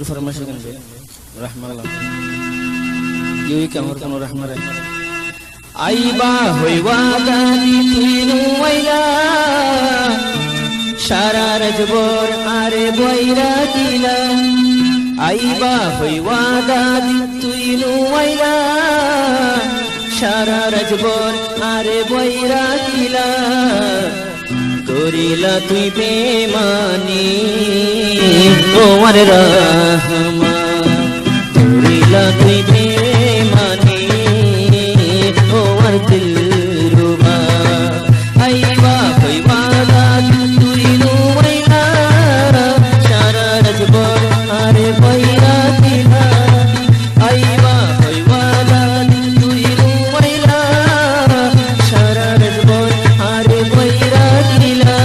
फरमाइश करते रहमा अल्लाह यही क्या और कोनो रहमा रे आईबा होइवा गादी तुइनु वैला सारा रजबोर आरे बइरा दिला आईबा होइवा गादी तुइनु वैला सारा रजबोर आरे बइरा दिला करिला तुई बेमानी ओमर रहमा करिला तुई बेमानी ओमर दिलरुबा आईबा होइबा गादी तुइनु वैला सारा रजबोर आरे बइरा दिला आईबा होइबा गादी तुइनु वैला सारा रजबोर आरे बइरा दिला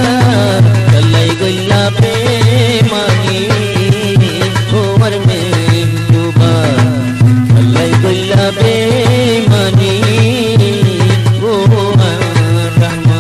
कल्लाई गल्ला प्रेमानी ओमर महबूबा कल्लाई गल्ला प्रेमानी ओमर रहमा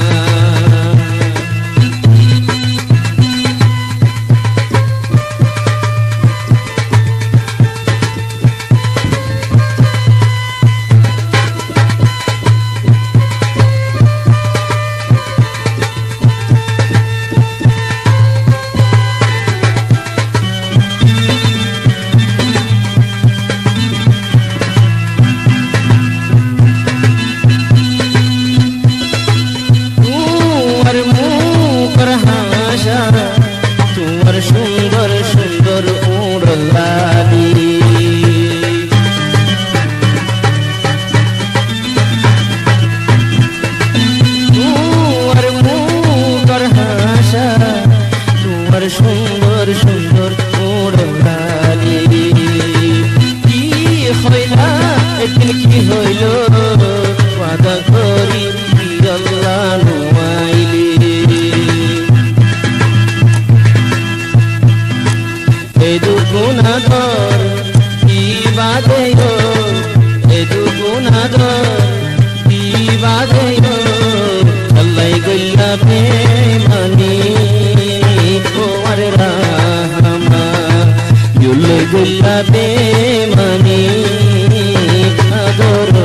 তোমার সুন্দর সুন্দর উড়লালি তোমার মুখর হাসা তোমার সুন্দর সুন্দর উড়লালি কি হইলা একদিন কি হইল ওয়াদা করি আল্লাহ নুয়াইলি এদু গুনাহগার কি বাদে গো এদু গুনাহগার কি বাদে গো আল্লাহ গল্লা বেমানি ওমর रहमा युल गल्ला बेमानी आदर